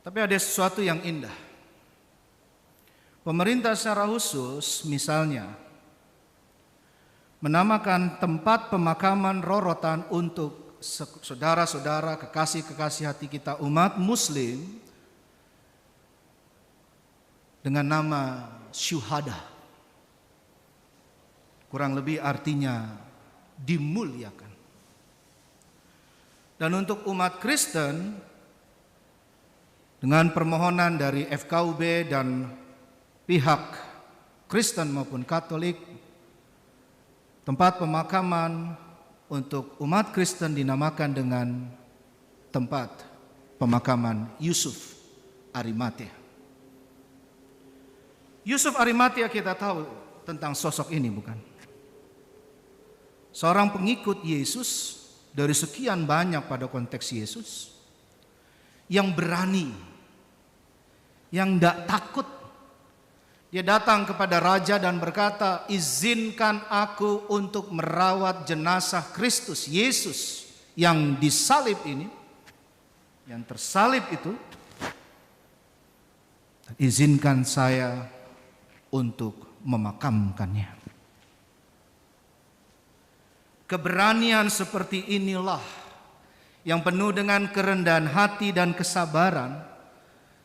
Tapi ada sesuatu yang indah. Pemerintah secara khusus misalnya menamakan tempat pemakaman Rorotan untuk saudara-saudara, kekasih-kekasih hati kita umat muslim dengan nama syuhada. Kurang lebih artinya dimuliakan. Dan untuk umat Kristen dengan permohonan dari FKUB dan pihak Kristen maupun Katolik, tempat pemakaman untuk umat Kristen dinamakan dengan tempat pemakaman Yusuf Arimatea. Yusuf Arimatea kita tahu tentang sosok ini, bukan? Seorang pengikut Yesus dari sekian banyak pada konteks Yesus yang berani, yang tidak takut. Dia datang kepada raja dan berkata, izinkan aku untuk merawat jenazah Kristus Yesus yang disalib ini, yang tersalib itu. Izinkan saya untuk memakamkannya. Keberanian seperti inilah yang penuh dengan kerendahan hati dan kesabaran,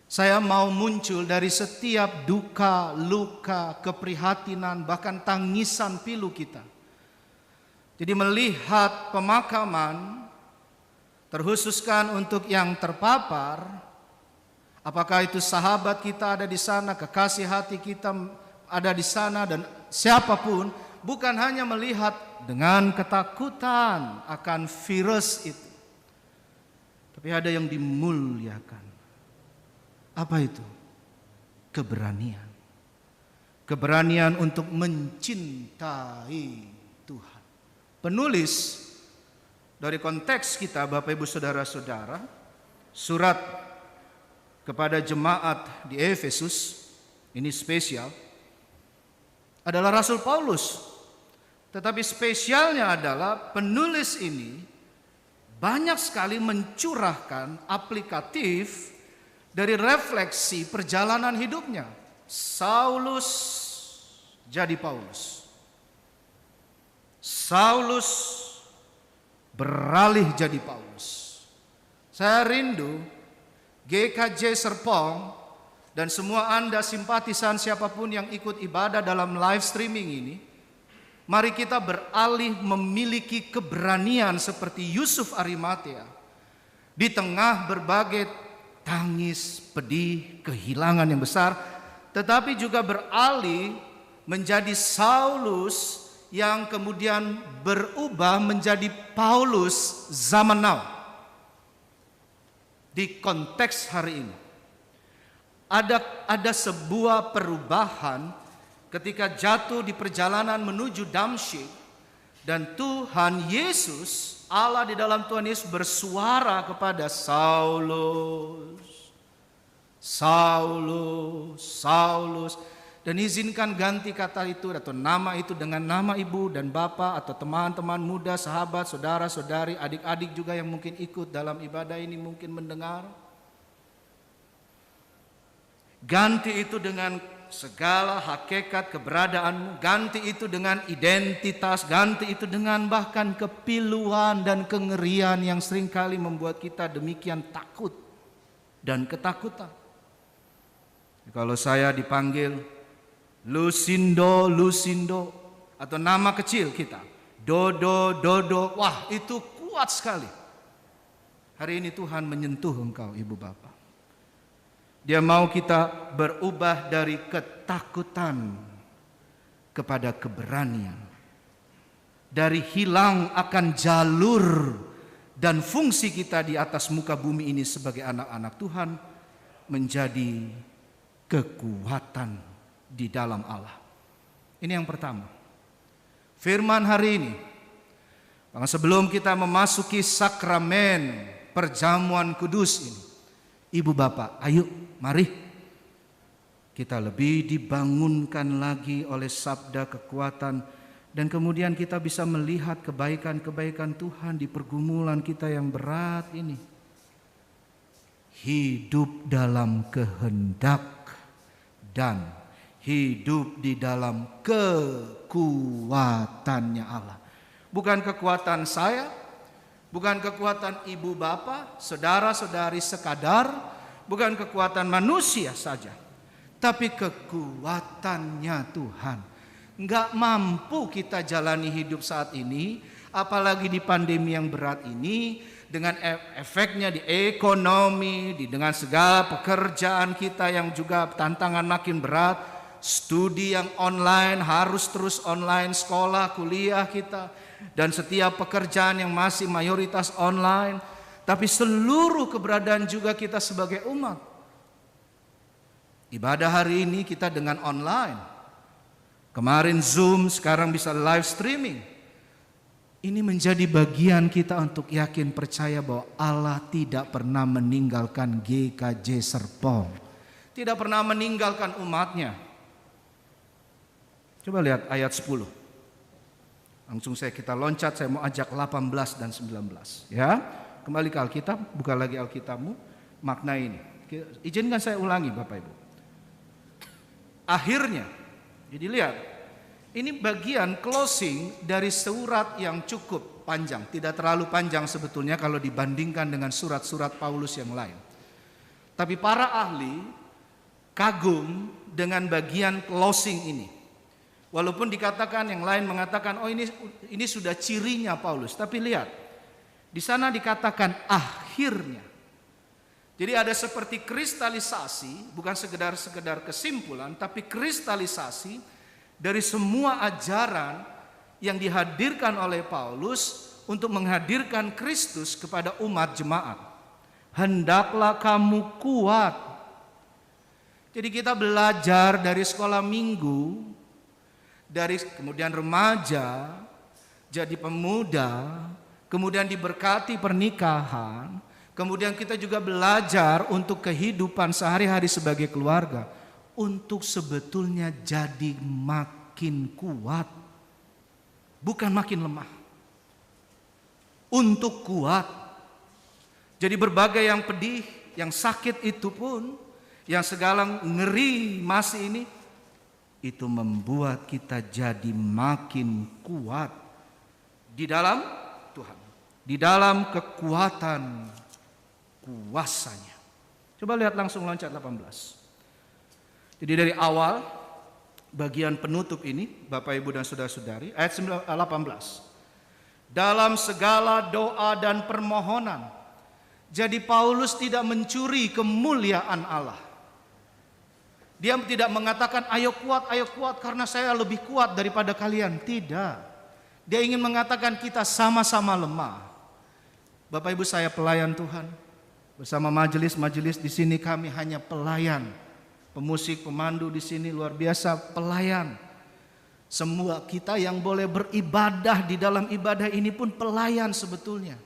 saya mau muncul dari setiap duka, luka, keprihatinan, bahkan tangisan pilu kita. Jadi melihat pemakaman terkhususkan untuk yang terpapar, apakah itu sahabat kita ada di sana, kekasih hati kita ada di sana, dan siapapun, bukan hanya melihat dengan ketakutan akan virus itu, tapi ada yang dimuliakan. Apa itu? Keberanian. Keberanian untuk mencintai Tuhan. Penulis dari konteks kita, Bapak Ibu Saudara-saudara, surat kepada jemaat di Efesus, ini spesial, adalah Rasul Paulus. Tetapi spesialnya adalah penulis ini banyak sekali mencurahkan aplikatif dari refleksi perjalanan hidupnya. Saulus jadi Paulus. Saulus beralih jadi Paulus. Saya rindu GKJ Serpong dan semua Anda simpatisan siapapun yang ikut ibadah dalam live streaming ini, mari kita beralih memiliki keberanian seperti Yusuf Arimatea di tengah berbagai tangis, pedih, kehilangan yang besar, tetapi juga beralih menjadi Saulus yang kemudian berubah menjadi Paulus zaman now. Di konteks hari ini ada sebuah perubahan ketika jatuh di perjalanan menuju Damsyik, dan Tuhan Yesus, Allah di dalam Tuhan Yesus bersuara kepada Saulus, Saulus, Saulus, dan izinkan ganti kata itu atau nama itu dengan nama ibu dan bapak atau teman-teman muda, sahabat, saudara-saudari, adik-adik juga yang mungkin ikut dalam ibadah ini mungkin mendengar. Ganti itu dengan segala hakikat keberadaanmu, ganti itu dengan identitas, ganti itu dengan bahkan kepiluan dan kengerian yang seringkali membuat kita demikian takut dan ketakutan. Kalau saya dipanggil Lusindo, Lusindo, atau nama kecil kita Dodo, Dodo, wah itu kuat sekali. Hari ini Tuhan menyentuh engkau ibu bapak. Dia mau kita berubah dari ketakutan kepada keberanian. Dari hilang akan jalur dan fungsi kita di atas muka bumi ini sebagai anak-anak Tuhan menjadi kekuatan di dalam Allah. Ini yang pertama. Firman hari ini. Karena sebelum kita memasuki sakramen perjamuan kudus ini, ibu bapak, ayo mari kita lebih dibangunkan lagi oleh sabda kekuatan, dan kemudian kita bisa melihat kebaikan-kebaikan Tuhan di pergumulan kita yang berat ini. hidup dalam kehendak dan hidup di dalam kekuatannya Allah. Bukan kekuatan saya, bukan kekuatan ibu bapak, saudara-saudari sekadar, bukan kekuatan manusia saja, tapi kekuatannya Tuhan. Enggak mampu kita jalani hidup saat ini, apalagi di pandemi yang berat ini, dengan efeknya di ekonomi, dengan segala pekerjaan kita yang juga tantangan makin berat, studi yang online, harus terus online, sekolah, kuliah kita, dan setiap pekerjaan yang masih mayoritas online, tapi seluruh keberadaan juga kita sebagai umat. Ibadah hari ini kita dengan online, kemarin Zoom, sekarang bisa live streaming. Ini menjadi bagian kita untuk yakin percaya bahwa Allah tidak pernah meninggalkan GKJ Serpong. Tidak pernah meninggalkan umatnya. Coba lihat ayat 10. Langsung kita loncat, saya mau ajak 18 dan 19. Ya, kembali ke Alkitab, buka lagi Alkitabmu, makna ini. Izinkan saya ulangi Bapak Ibu. Akhirnya, jadi lihat. Ini bagian closing dari surat yang cukup panjang. Tidak terlalu panjang sebetulnya kalau dibandingkan dengan surat-surat Paulus yang lain. Tapi para ahli kagum dengan bagian closing ini. Walaupun dikatakan yang lain mengatakan, oh ini sudah cirinya Paulus. Tapi lihat, di sana dikatakan akhirnya. Jadi ada seperti kristalisasi, bukan sekedar kesimpulan, tapi kristalisasi dari semua ajaran yang dihadirkan oleh Paulus untuk menghadirkan Kristus kepada umat jemaat. Hendaklah kamu kuat. Jadi kita belajar dari sekolah minggu, dari kemudian remaja, jadi pemuda, kemudian diberkati pernikahan, kemudian kita juga belajar untuk kehidupan sehari-hari sebagai keluarga. Untuk sebetulnya jadi makin kuat, bukan makin lemah. Untuk kuat. Jadi berbagai yang pedih, yang sakit itu pun, yang segala ngeri masih ini, itu membuat kita jadi makin kuat di dalam Tuhan, di dalam kekuatan kuasanya. Coba lihat langsung loncat 18. Jadi dari awal bagian penutup ini Bapak Ibu dan Saudara-saudari, ayat 18. Dalam segala doa dan permohonan. Jadi Paulus tidak mencuri kemuliaan Allah. Dia tidak mengatakan ayo kuat karena saya lebih kuat daripada kalian. Tidak. Dia ingin mengatakan kita sama-sama lemah. Bapak Ibu, saya pelayan Tuhan. Bersama majelis-majelis di sini kami hanya pelayan. Pemusik, pemandu di sini luar biasa, pelayan. Semua kita yang boleh beribadah di dalam ibadah ini pun pelayan sebetulnya.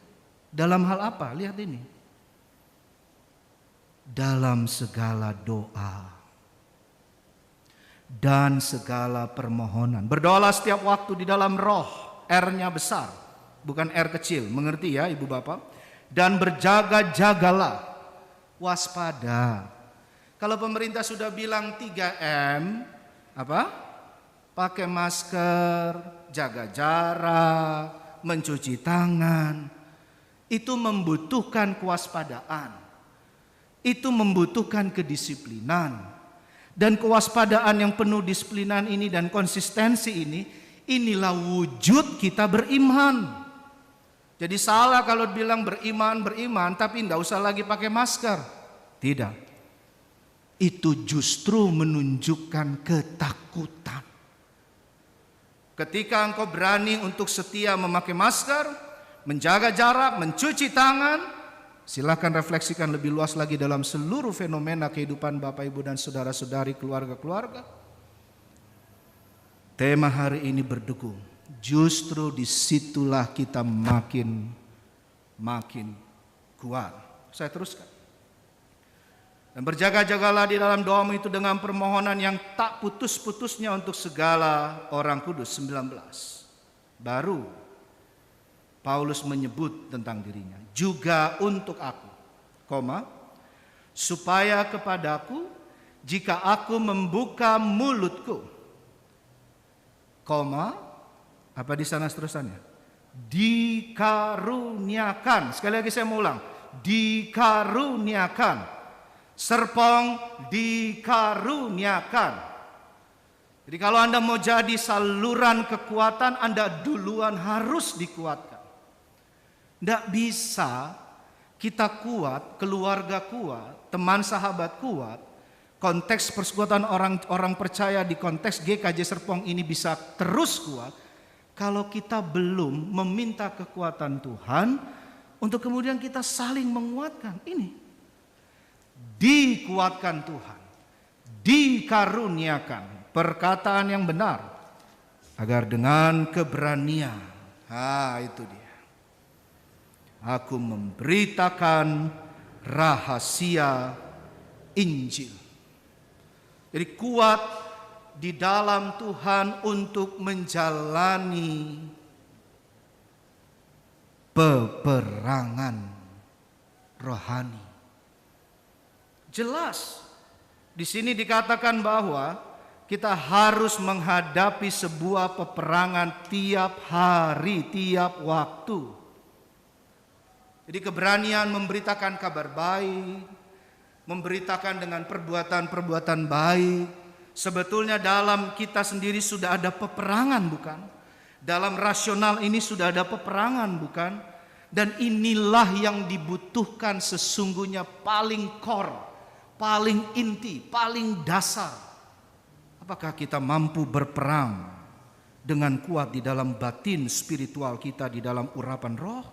Dalam hal apa? Lihat ini. Dalam segala doa dan segala permohonan. Berdoalah setiap waktu di dalam roh. R-nya besar, bukan R kecil. Mengerti ya Ibu Bapak? Dan berjaga-jagalah, waspada. Kalau pemerintah sudah bilang 3M, apa? Pakai masker, jaga jarak, mencuci tangan. Itu membutuhkan kewaspadaan. Itu membutuhkan kedisiplinan. Dan kewaspadaan yang penuh disiplinan ini dan konsistensi ini, inilah wujud kita beriman. Jadi salah kalau bilang beriman, tapi enggak usah lagi pakai masker. Tidak. Itu justru menunjukkan ketakutan. Ketika engkau berani untuk setia memakai masker, menjaga jarak, mencuci tangan, silakan refleksikan lebih luas lagi dalam seluruh fenomena kehidupan Bapak Ibu dan saudara-saudari, keluarga-keluarga. Tema hari ini berdegung. Justru disitulah kita makin kuat. Saya teruskan. Dan berjaga-jagalah di dalam doamu itu dengan permohonan yang tak putus-putusnya untuk segala orang kudus. 19. Baru Paulus menyebut tentang dirinya. Juga untuk aku, supaya kepadaku jika aku membuka mulutku, koma, apa di sana seterusnya? Dikaruniakan. Sekali lagi saya mau ulang. Dikaruniakan. Serpong dikaruniakan. Jadi kalau Anda mau jadi saluran kekuatan, Anda duluan harus dikuatkan. Tidak bisa kita kuat, keluarga kuat, teman sahabat kuat, konteks persekutuan orang percaya di konteks GKJ Serpong ini bisa terus kuat kalau kita belum meminta kekuatan Tuhan untuk kemudian kita saling menguatkan. Ini dikuatkan Tuhan, dikaruniakan perkataan yang benar agar dengan keberanian, itu dia, aku memberitakan rahasia Injil. Jadi kuat di dalam Tuhan untuk menjalani peperangan rohani. Jelas di sini dikatakan bahwa kita harus menghadapi sebuah peperangan tiap hari, tiap waktu. Jadi keberanian memberitakan kabar baik, memberitakan dengan perbuatan-perbuatan baik. Sebetulnya dalam kita sendiri sudah ada peperangan, bukan? Dalam rasional ini sudah ada peperangan, bukan? Dan inilah yang dibutuhkan sesungguhnya paling core, paling inti, paling dasar. Apakah kita mampu berperang dengan kuat di dalam batin spiritual kita, di dalam urapan roh?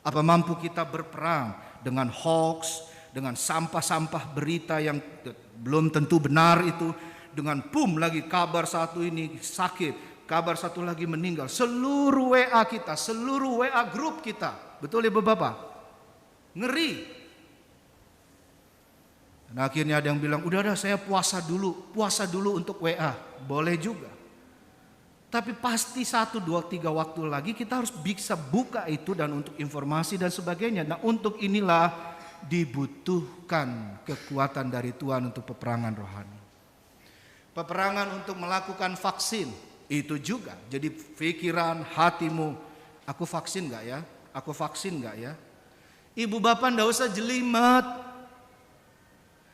Apa mampu kita berperang dengan hoax, dengan sampah-sampah berita yang belum tentu benar itu, dengan lagi kabar satu ini sakit, kabar satu lagi meninggal. Seluruh WA kita, seluruh WA grup kita, betul ya Bapak? Ngeri. Dan akhirnya ada yang bilang, udah saya puasa dulu untuk WA. Boleh juga. Tapi pasti 1, 2, 3 waktu lagi kita harus bisa buka itu dan untuk informasi dan sebagainya. Nah untuk inilah dibutuhkan kekuatan dari Tuhan untuk peperangan rohani. Peperangan untuk melakukan vaksin itu juga. Jadi pikiran hatimu, aku vaksin gak ya? Aku vaksin gak ya? Ibu bapak ndak usah jelimet.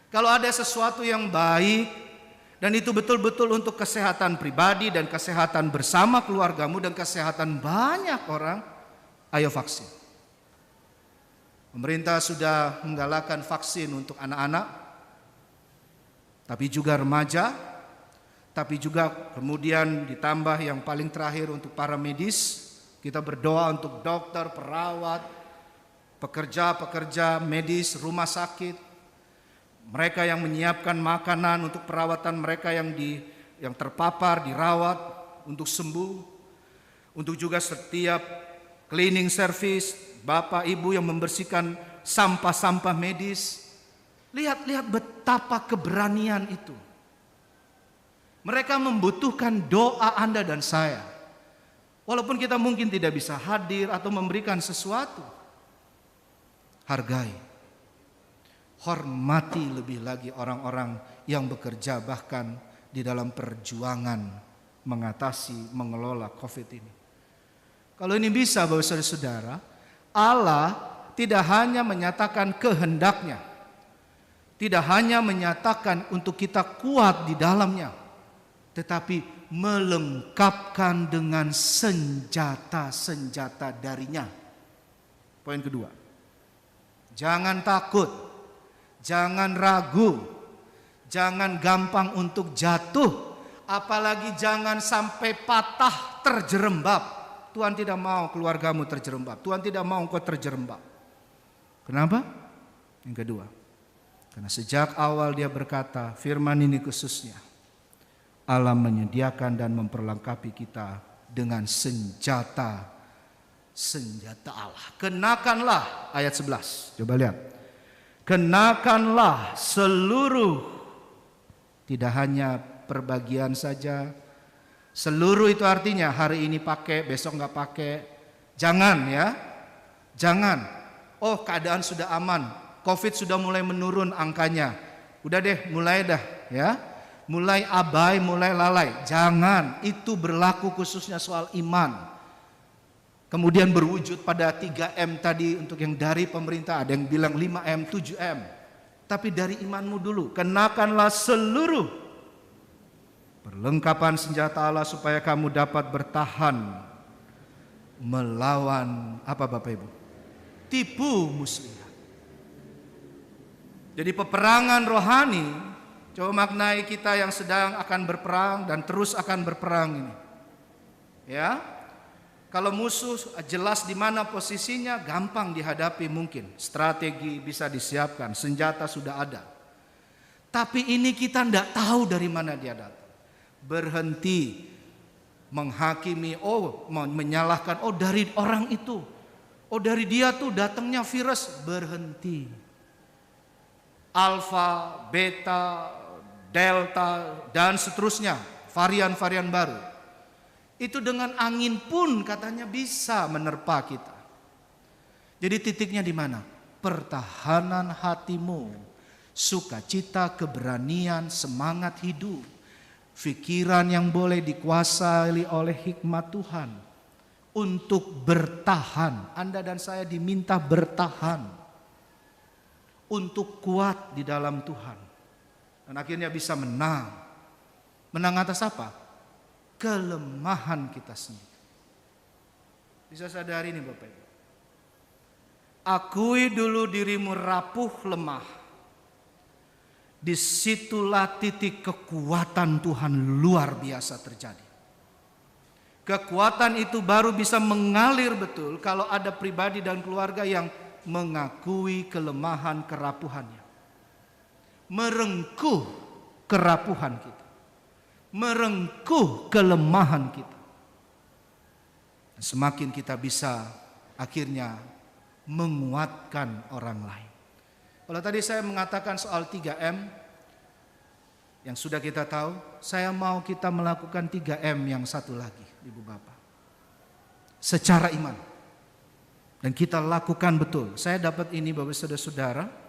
Kalau ada sesuatu yang baik dan itu betul-betul untuk kesehatan pribadi dan kesehatan bersama keluargamu dan kesehatan banyak orang, ayo vaksin. Pemerintah sudah menggalakkan vaksin untuk anak-anak, tapi juga remaja, tapi juga kemudian ditambah yang paling terakhir untuk para medis. Kita berdoa untuk dokter, perawat, pekerja-pekerja medis, rumah sakit, mereka yang menyiapkan makanan untuk perawatan mereka yang terpapar, dirawat untuk sembuh, untuk juga setiap cleaning service, bapak ibu yang membersihkan sampah-sampah medis. Lihat betapa keberanian itu. Mereka membutuhkan doa Anda dan saya. Walaupun kita mungkin tidak bisa hadir atau memberikan sesuatu, hargai, hormati lebih lagi orang-orang yang bekerja bahkan di dalam perjuangan mengatasi, mengelola COVID ini. Kalau ini bisa, Bapak Saudara, Allah tidak hanya menyatakan kehendaknya, tidak hanya menyatakan untuk kita kuat di dalamnya, tetapi melengkapkan dengan senjata-senjata darinya. Poin kedua, jangan takut, jangan ragu, jangan gampang untuk jatuh, apalagi jangan sampai patah terjerembab. Tuhan tidak mau keluargamu terjerembab. Tuhan tidak mau engkau terjerembab. Kenapa? Yang kedua, karena sejak awal dia berkata, firman ini khususnya, Allah menyediakan dan memperlengkapi kita dengan senjata Allah. Kenakanlah, ayat 11. Coba lihat. Kenakanlah seluruh, tidak hanya perbagian saja. Seluruh itu artinya hari ini pakai, besok nggak pakai. Jangan ya, jangan. Oh keadaan sudah aman, COVID sudah mulai menurun angkanya. Udah deh, mulai dah ya. Mulai abai, mulai lalai. Jangan, itu berlaku khususnya soal iman. Kemudian berwujud pada 3M tadi untuk yang dari pemerintah. Ada yang bilang 5M, 7M. Tapi dari imanmu dulu. Kenakanlah seluruh perlengkapan senjata Allah supaya kamu dapat bertahan melawan apa Bapak Ibu? Tipu muslihat. Jadi peperangan rohani, coba maknai kita yang sedang akan berperang dan terus akan berperang ini. Ya. Kalau musuh jelas di mana posisinya, gampang dihadapi mungkin. Strategi bisa disiapkan, senjata sudah ada. Tapi ini kita tidak tahu dari mana dia datang. Berhenti menghakimi, menyalahkan, dari orang itu. Dari dia tuh datangnya virus. Berhenti. Alfa, beta, delta, dan seterusnya. Varian-varian baru. Itu dengan angin pun katanya bisa menerpa kita. Jadi titiknya di mana? Pertahanan hatimu, sukacita, keberanian, semangat hidup, pikiran yang boleh dikuasai oleh hikmat Tuhan untuk bertahan. Anda dan saya diminta bertahan untuk kuat di dalam Tuhan dan akhirnya bisa menang. Menang atas apa? Kelemahan kita sendiri. Bisa sadari nih Bapak Ibu. Akui dulu dirimu rapuh lemah. Disitulah titik kekuatan Tuhan luar biasa terjadi. Kekuatan itu baru bisa mengalir betul kalau ada pribadi dan keluarga yang mengakui kelemahan kerapuhannya. Merengkuh kerapuhan kita. Merengkuh kelemahan kita. Semakin kita bisa akhirnya menguatkan orang lain. Kalau tadi saya mengatakan soal 3M yang sudah kita tahu, saya mau kita melakukan 3M yang satu lagi, Ibu Bapak. Secara iman. Dan kita lakukan betul. Saya dapat ini Bapak Saudara-saudara.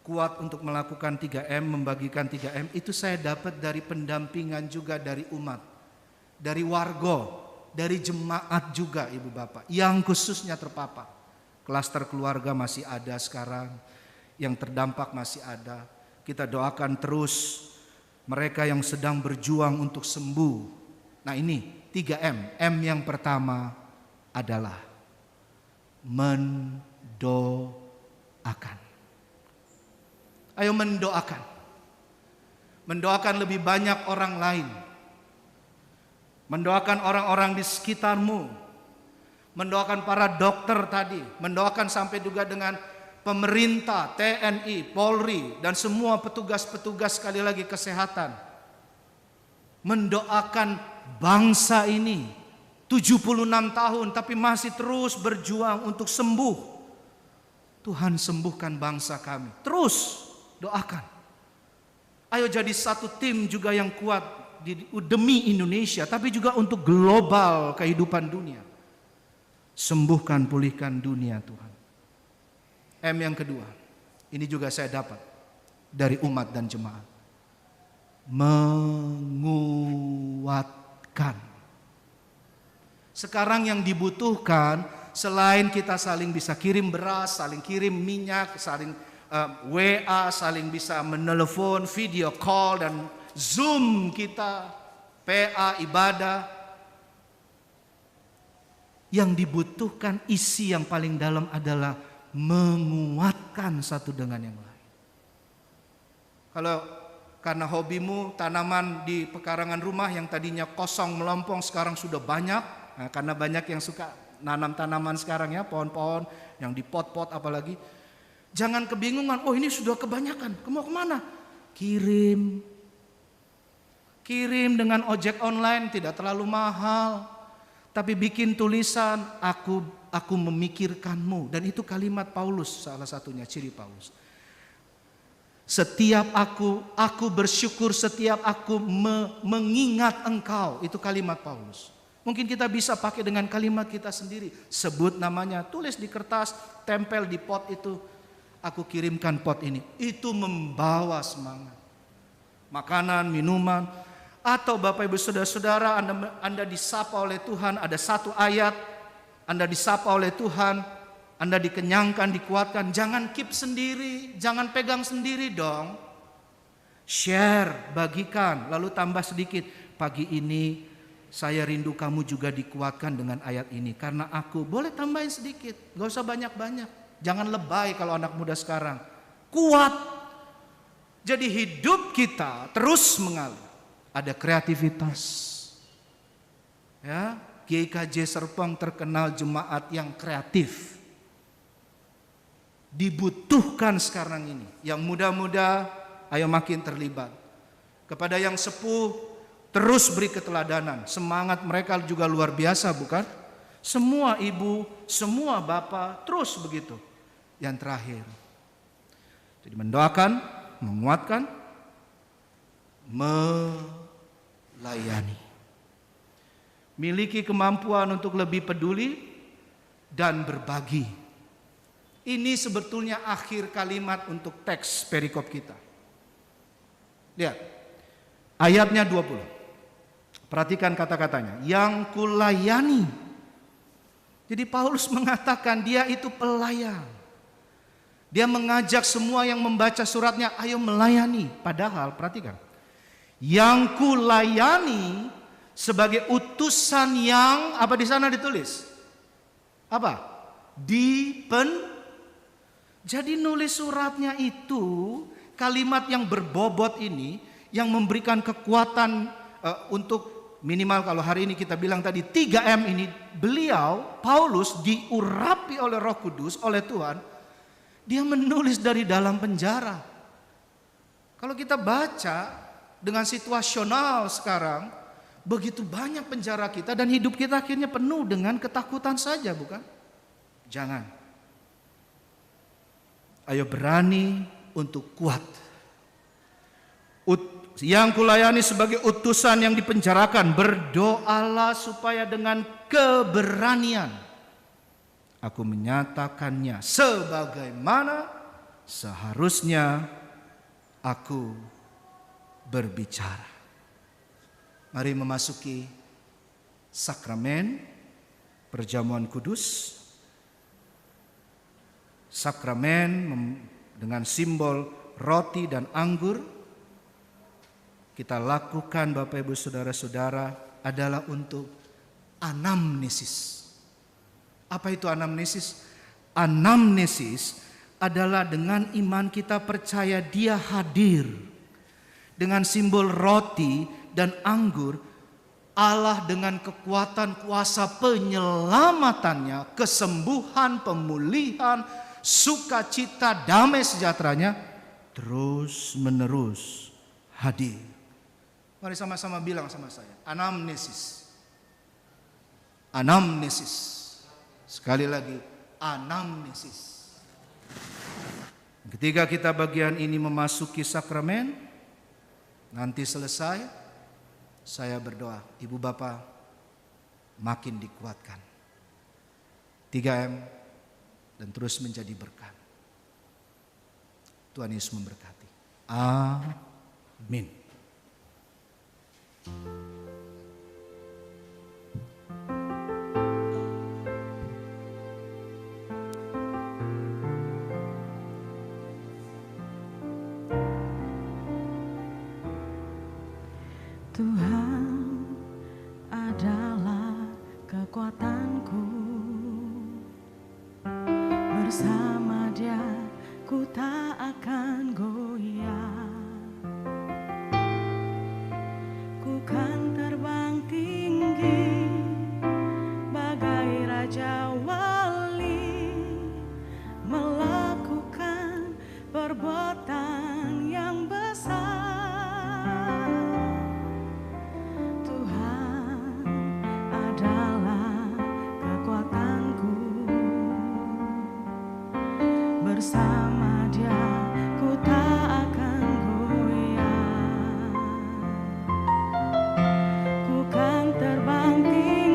Kuat untuk melakukan 3M, membagikan 3M, itu saya dapat dari pendampingan juga dari umat, dari warga, dari jemaat juga Ibu Bapak, yang khususnya terpapar. Klaster keluarga masih ada sekarang, yang terdampak masih ada. Kita doakan terus mereka yang sedang berjuang untuk sembuh. Nah ini 3M, M yang pertama adalah mendoakan. Ayo mendoakan. Mendoakan lebih banyak orang lain. Mendoakan orang-orang di sekitarmu. Mendoakan para dokter tadi. Mendoakan sampai juga dengan pemerintah, TNI, Polri, dan semua petugas-petugas sekali lagi kesehatan. Mendoakan bangsa ini. 76 tahun tapi masih terus berjuang untuk sembuh. Tuhan sembuhkan bangsa kami. Terus doakan. Ayo jadi satu tim juga yang kuat demi Indonesia, tapi juga untuk global kehidupan dunia. Sembuhkan, pulihkan dunia Tuhan. M yang kedua, ini juga saya dapat dari umat dan jemaat. Menguatkan. Sekarang yang dibutuhkan selain kita saling bisa kirim beras, saling kirim minyak, saling WA, saling bisa menelepon, video call dan Zoom kita, PA, ibadah. Yang dibutuhkan isi yang paling dalam adalah menguatkan satu dengan yang lain. Kalau karena hobimu tanaman di pekarangan rumah yang tadinya kosong melompong sekarang sudah banyak, nah, karena banyak yang suka nanam tanaman sekarang ya, pohon-pohon yang di pot-pot apalagi. Jangan kebingungan, ini sudah kebanyakan, mau kemana? Kirim dengan ojek online, tidak terlalu mahal. Tapi bikin tulisan, aku memikirkanmu. Dan itu kalimat Paulus, salah satunya ciri Paulus. Setiap aku bersyukur setiap aku mengingat engkau. Itu kalimat Paulus. Mungkin kita bisa pakai dengan kalimat kita sendiri. Sebut namanya, tulis di kertas, tempel di pot itu. aku kirimkan pot ini. Itu membawa semangat. Makanan, minuman, atau Bapak Ibu Saudara-saudara, Anda disapa oleh Tuhan, ada satu ayat, Anda disapa oleh Tuhan, Anda dikenyangkan, dikuatkan. Jangan keep sendiri, jangan pegang sendiri dong. Share, bagikan, lalu tambah sedikit. Pagi ini saya rindu kamu juga dikuatkan dengan ayat ini. Karena aku, boleh tambahin sedikit, gak usah banyak-banyak. Jangan lebay kalau anak muda sekarang. Kuat. Jadi hidup kita terus mengalir. Ada kreativitas. Ya, GKJ Serpong terkenal jemaat yang kreatif. Dibutuhkan sekarang ini. Yang muda-muda, ayo makin terlibat. Kepada yang sepuh, terus beri keteladanan. Semangat mereka juga luar biasa, bukan? Semua ibu, semua bapak, terus begitu. Yang terakhir, jadi mendoakan, menguatkan, melayani. Miliki kemampuan untuk lebih peduli dan berbagi. Ini sebetulnya akhir kalimat untuk teks perikop kita. Lihat, ayatnya 20. Perhatikan kata-katanya, yang kulayani. Jadi Paulus mengatakan dia itu pelayan. Dia mengajak semua yang membaca suratnya, ayo melayani. Padahal perhatikan, yang kulayani sebagai utusan yang, apa di sana ditulis? Apa? Jadi nulis suratnya itu, kalimat yang berbobot ini, yang memberikan kekuatan untuk minimal kalau hari ini kita bilang tadi 3M ini, beliau, Paulus diurapi oleh Roh Kudus, oleh Tuhan. Dia menulis dari dalam penjara. Kalau kita baca dengan situasional sekarang, begitu banyak penjara kita dan hidup kita akhirnya penuh dengan ketakutan saja, bukan? Jangan. Ayo berani untuk kuat. Yang kulayani sebagai utusan yang dipenjarakan, berdoalah supaya dengan keberanian aku menyatakannya sebagaimana seharusnya aku berbicara. Mari memasuki sakramen perjamuan kudus. Sakramen dengan simbol roti dan anggur. Kita lakukan Bapak Ibu Saudara-saudara adalah untuk anamnesis. Apa itu anamnesis? Anamnesis adalah dengan iman kita percaya dia hadir. Dengan simbol roti dan anggur, Allah dengan kekuatan kuasa penyelamatannya, kesembuhan, pemulihan, sukacita, damai sejahteranya terus menerus hadir. Mari sama-sama bilang sama saya, anamnesis. Anamnesis. Sekali lagi, anamnesis. Ketika kita bagian ini memasuki sakramen, nanti selesai, saya berdoa, Ibu Bapak makin dikuatkan. 3M dan terus menjadi berkat. Tuhan Yesus memberkati. Amin. Tuhan adalah kekuatanku bersama